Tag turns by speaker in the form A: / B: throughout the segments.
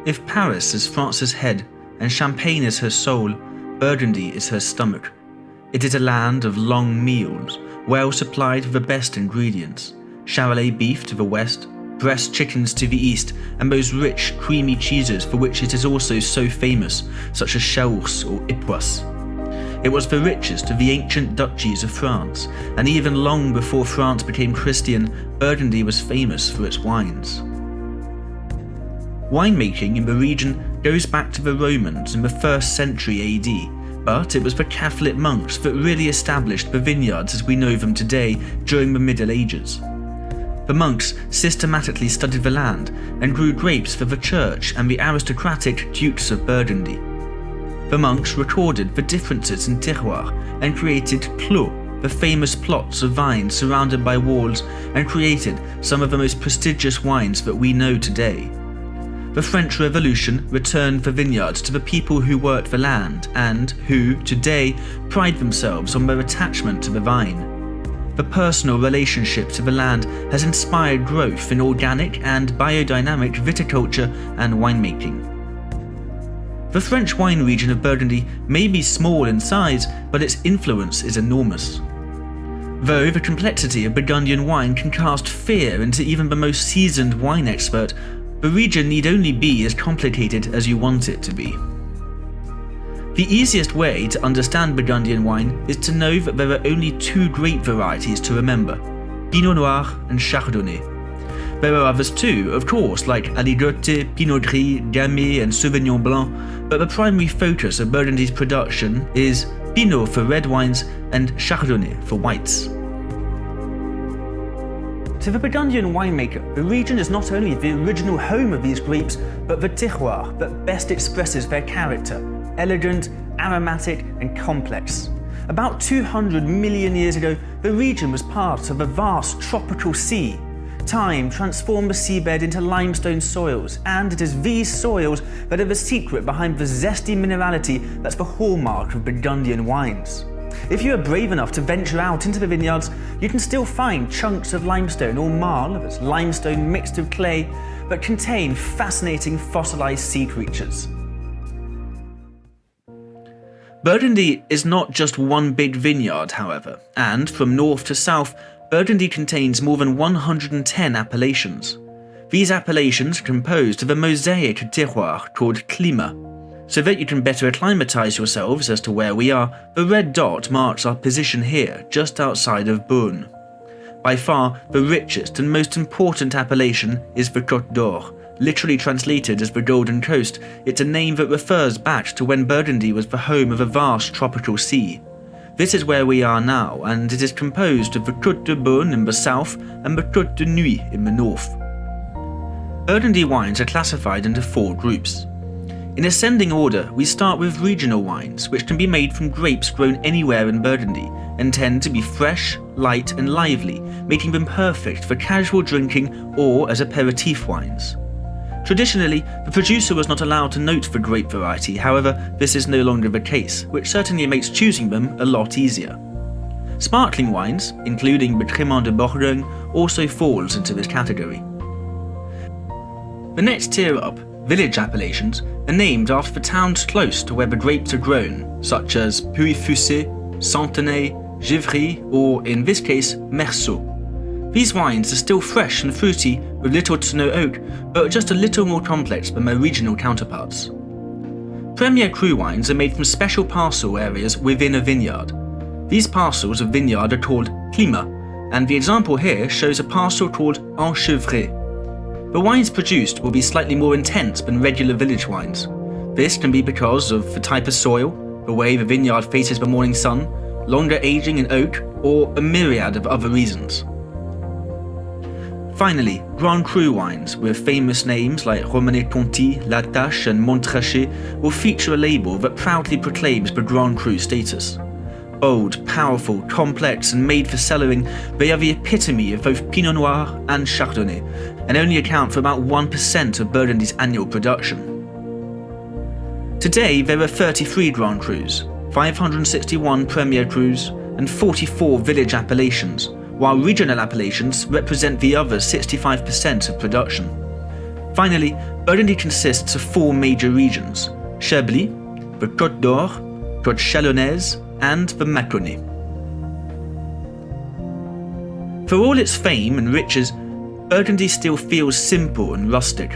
A: If Paris is France's head and Champagne is her soul, Burgundy is her stomach. It is a land of long meals, well supplied with the best ingredients: Chevrolet beef to the west, breast chickens to the east, and those rich, creamy cheeses for which it is also so famous, such as cellars or époisses. It was the richest of the ancient duchies of France, and even long before France became Christian, Burgundy was famous for its wines. Winemaking in the region goes back to the Romans in the 1st century AD, but it was the Catholic monks that really established the vineyards as we know them today during the Middle Ages. The monks systematically studied the land and grew grapes for the church and the aristocratic Dukes of Burgundy. The monks recorded the differences in terroir and created clos, the famous plots of vines surrounded by walls, and created some of the most prestigious wines that we know today. The French Revolution returned the vineyards to the people who worked the land and who, today, pride themselves on their attachment to the vine. The personal relationship to the land has inspired growth in organic and biodynamic viticulture and winemaking. The French wine region of Burgundy may be small in size, but its influence is enormous. Though the complexity of Burgundian wine can cast fear into even the most seasoned wine expert, the region need only be as complicated as you want it to be. The easiest way to understand Burgundian wine is to know that there are only 2 grape varieties to remember: Pinot Noir and Chardonnay. There are others too, of course, like Aligoté, Pinot Gris, Gamay and Sauvignon Blanc, but the primary focus of Burgundy's production is Pinot for red wines and Chardonnay for whites. To the Burgundian winemaker, the region is not only the original home of these grapes, but the terroir that best expresses their character: elegant, aromatic, and complex. About 200 million years ago, the region was part of a vast tropical sea. Time transformed the seabed into limestone soils, and it is these soils that are the secret behind the zesty minerality that's the hallmark of Burgundian wines. If you are brave enough to venture out into the vineyards, you can still find chunks of limestone or marl, that's limestone mixed with clay, that contain fascinating fossilized sea creatures. Burgundy is not just one big vineyard, however, and from north to south, Burgundy contains more than 110 appellations. These appellations are composed of a mosaic of terroir called climat. So that you can better acclimatise yourselves as to where we are, the red dot marks our position here, just outside of Beaune. By far, the richest and most important appellation is the Côte d'Or. Literally translated as the Golden Coast, it's a name that refers back to when Burgundy was the home of a vast tropical sea. This is where we are now, and it is composed of the Côte de Beaune in the south and the Côte de Nuit in the north. Burgundy wines are classified into 4 groups. In ascending order, we start with regional wines, which can be made from grapes grown anywhere in Burgundy, and tend to be fresh, light and lively, making them perfect for casual drinking or as aperitif wines. Traditionally, the producer was not allowed to note the grape variety, however, this is no longer the case, which certainly makes choosing them a lot easier. Sparkling wines, including the Crémant de Bourgogne, also falls into this category. The next tier up, village appellations, are named after the towns close to where the grapes are grown, such as Puy-Fussé, Centenay, Givry, or in this case, Meursault. These wines are still fresh and fruity with little to no oak, but just a little more complex than their regional counterparts. Premier cru wines are made from special parcel areas within a vineyard. These parcels of vineyard are called climat, and the example here shows a parcel called enchevré. The wines produced will be slightly more intense than regular village wines. This can be because of the type of soil, the way the vineyard faces the morning sun, longer aging in oak, or a myriad of other reasons. Finally, Grand Cru wines with famous names like Romanée-Conti, La Tâche and Montrachet will feature a label that proudly proclaims the Grand Cru status. Bold, powerful, complex and made for cellaring, they are the epitome of both Pinot Noir and Chardonnay, and only account for about 1% of Burgundy's annual production. Today there are 33 Grand Crus, 561 Premier Crus, and 44 village appellations, while regional appellations represent the other 65% of production. Finally, Burgundy consists of 4 major regions: Chablis, the Côte d'Or, Côte Chalonnaise, and the Mâconnais. For all its fame and riches, Burgundy still feels simple and rustic.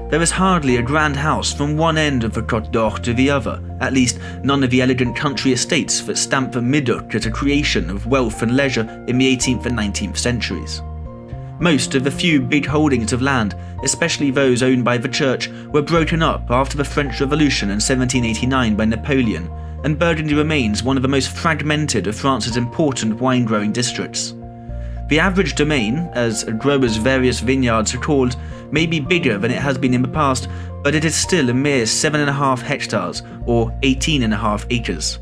A: There is hardly a grand house from one end of the Côte d'Or to the other, at least none of the elegant country estates that stamp the Médoc as a creation of wealth and leisure in the 18th and 19th centuries. Most of the few big holdings of land, especially those owned by the church, were broken up after the French Revolution in 1789 by Napoleon, and Burgundy remains one of the most fragmented of France's important wine-growing districts. The average domain, as a grower's various vineyards are called, may be bigger than it has been in the past, but it is still a mere 7.5 hectares, or 18.5 acres.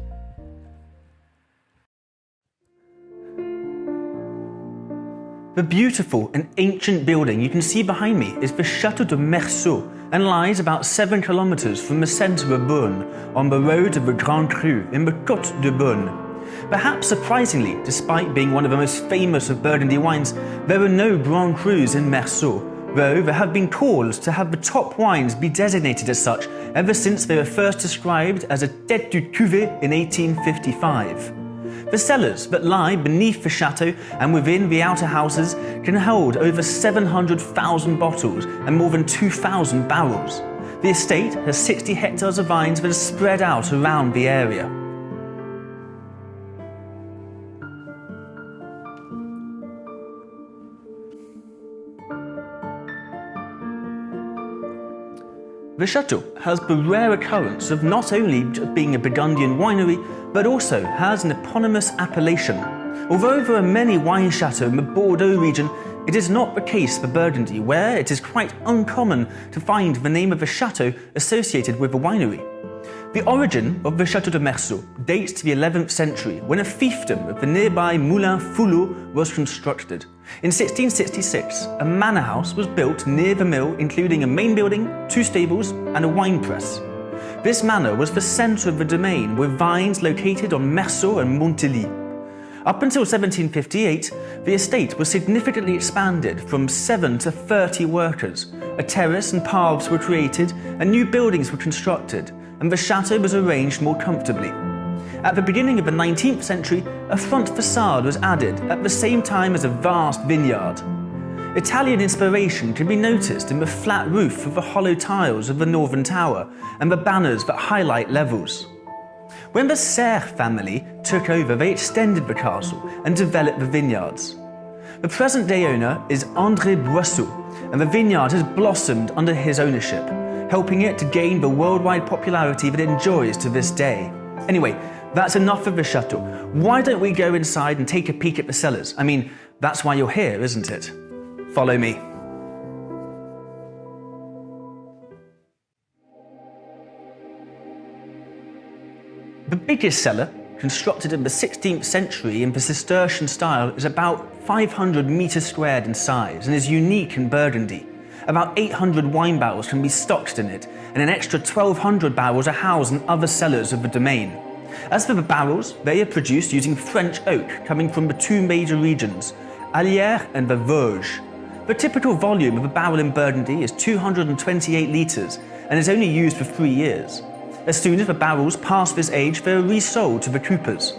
A: The beautiful and ancient building you can see behind me is the Chateau De Merci, and lies about 7 kilometers from the centre of Beaune, on the road of the Grand Cru in the Côte de Beaune. Perhaps surprisingly, despite being one of the most famous of Burgundy wines, there are no Grand Crus in Merci, though there have been calls to have the top wines be designated as such ever since they were first described as a tête de cuvée in 1855. The cellars that lie beneath the chateau and within the outer houses can hold over 700,000 bottles and more than 2,000 barrels. The estate has 60 hectares of vines that are spread out around the area. The chateau has the rare occurrence of not only being a Burgundian winery, but also has an eponymous appellation. Although there are many wine chateaux in the Bordeaux region, it is not the case for Burgundy, where it is quite uncommon to find the name of a chateau associated with a winery. The origin of the Chateau De Merci dates to the 11th century, when a fiefdom of the nearby Moulin Foulot was constructed. In 1666, a manor house was built near the mill, including a main building, 2 stables, and a wine press. This manor was the centre of the domain, with vines located on Meursault and Montilly. Up until 1758, the estate was significantly expanded from 7 to 30 workers. A terrace and paths were created, and new buildings were constructed, and the chateau was arranged more comfortably. At the beginning of the 19th century, a front facade was added at the same time as a vast vineyard. Italian inspiration can be noticed in the flat roof of the hollow tiles of the northern tower and the banners that highlight levels. When the Serre family took over, they extended the castle and developed the vineyards. The present-day owner is André Boisseau, and the vineyard has blossomed under his ownership, helping it to gain the worldwide popularity that it enjoys to this day. Anyway, that's enough of the chateau. Why don't we go inside and take a peek at the cellars? I mean, that's why you're here, isn't it? Follow me. The biggest cellar, constructed in the 16th century in the Cistercian style, is about 500 meters squared in size and is unique in Burgundy. About 800 wine barrels can be stocked in it, and an extra 1,200 barrels are housed in other cellars of the domain. As for the barrels, they are produced using French oak coming from the 2 major regions, Allier and the Vosges. The typical volume of a barrel in Burgundy is 228 litres and is only used for 3 years. As soon as the barrels pass this age, they are resold to the coopers.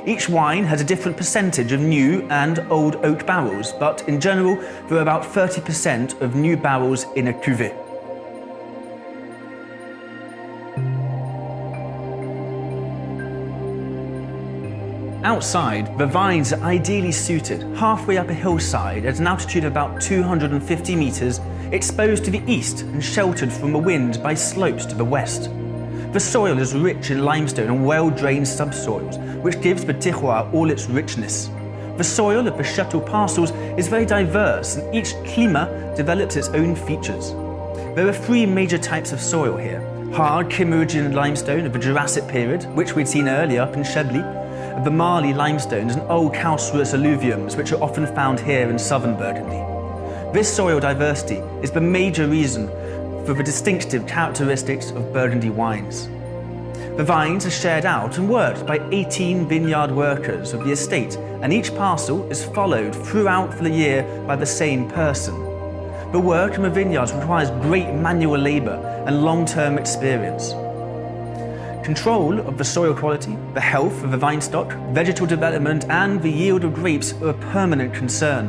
A: Each wine has a different percentage of new and old oak barrels, but in general, there are about 30% of new barrels in a cuvée. Outside, the vines are ideally suited, halfway up a hillside at an altitude of about 250 meters, exposed to the east and sheltered from the wind by slopes to the west. The soil is rich in limestone and well-drained subsoils, which gives the terroir all its richness. The soil of the chateau parcels is very diverse, and each climat develops its own features. There are three major types of soil here: hard Kimmeridgian limestone of the Jurassic period, which we'd seen earlier up in Chablis, the Marly limestones and old calcareous alluviums, which are often found here in southern Burgundy. This soil diversity is the major reason for the distinctive characteristics of Burgundy wines. The vines are shared out and worked by 18 vineyard workers of the estate, and each parcel is followed throughout the year by the same person. The work in the vineyards requires great manual labour and long-term experience. Control of the soil quality, the health of the vine stock, vegetal development and the yield of grapes are a permanent concern.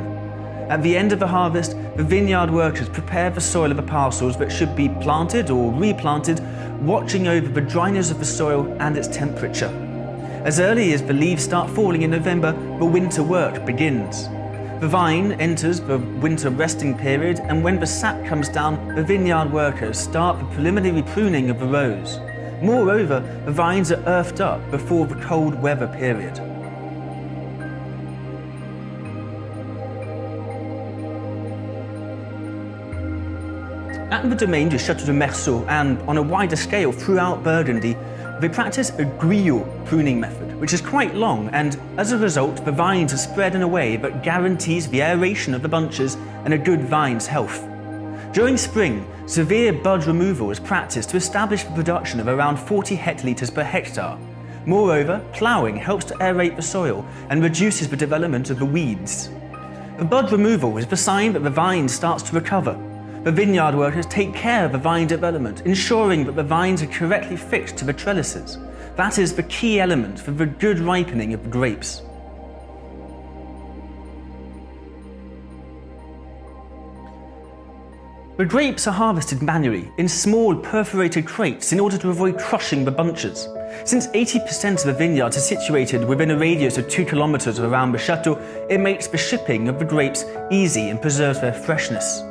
A: At the end of the harvest, the vineyard workers prepare the soil of the parcels that should be planted or replanted, watching over the dryness of the soil and its temperature. As early as the leaves start falling in November, the winter work begins. The vine enters the winter resting period, and when the sap comes down, the vineyard workers start the preliminary pruning of the rows. Moreover, the vines are earthed up before the cold weather period. At the domain du Chateau De Merci and on a wider scale throughout Burgundy, they practice a griot pruning method, which is quite long, and as a result, the vines are spread in a way that guarantees the aeration of the bunches and a good vine's health. During spring, severe bud removal is practiced to establish the production of around 40 hectolitres per hectare. Moreover, ploughing helps to aerate the soil and reduces the development of the weeds. The bud removal is the sign that the vine starts to recover. The vineyard workers take care of the vine development, ensuring that the vines are correctly fixed to the trellises. That is the key element for the good ripening of the grapes. The grapes are harvested manually in small perforated crates in order to avoid crushing the bunches. Since 80% of the vineyards are situated within a radius of 2 kilometers around the chateau, it makes the shipping of the grapes easy and preserves their freshness.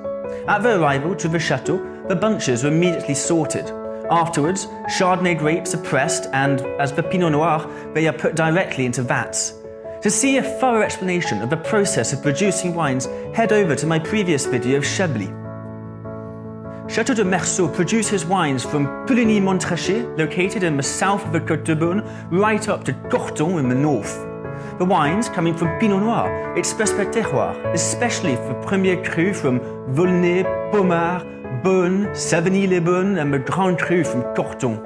A: At their arrival to the chateau, the bunches are immediately sorted. Afterwards, Chardonnay grapes are pressed, and as the Pinot Noir, they are put directly into vats. To see a thorough explanation of the process of producing wines, head over to my previous video of Chablis. Chateau De Merci produces wines from Puligny-Montrachet, located in the south of the Côte de Beaune, right up to Corton in the north. The wines, coming from Pinot Noir, express their terroir, especially for Premier Cru from Volnay, Pommard, Beaune, Savigny-les-Beaunes and the Grand Cru from Corton.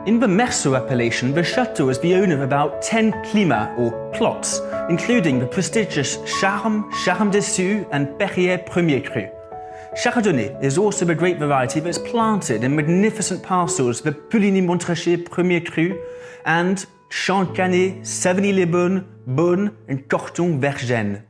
A: In the Merci appellation, the chateau is the owner of about 10 climats or plots, including the prestigious Charme, Charme Dessus and Perrier Premier Cru. Chardonnay is also a grape variety that is planted in magnificent parcels, the Puligny-Montrachet Premier Cru and Champagne, Savigny-les-Beaunes, Beaune and Corton Vergennes.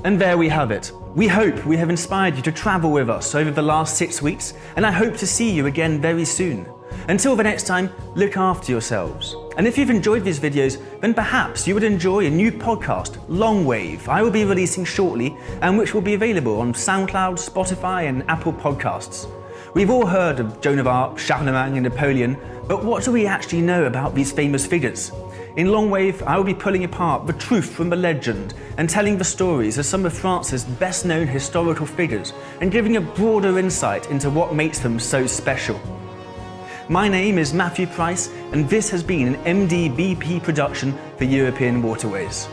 A: And there we have it. We hope we have inspired you to travel with us over the last 6 weeks, and I hope to see you again very soon. Until the next time, look after yourselves. And if you've enjoyed these videos, then perhaps you would enjoy a new podcast, Long Wave, I will be releasing shortly, and which will be available on SoundCloud, Spotify and Apple Podcasts. We've all heard of Joan of Arc, Charlemagne and Napoleon, but what do we actually know about these famous figures? In Long Wave, I will be pulling apart the truth from the legend and telling the stories of some of France's best-known historical figures and giving a broader insight into what makes them so special. My name is Matthew Price, and this has been an MDBP production for European Waterways.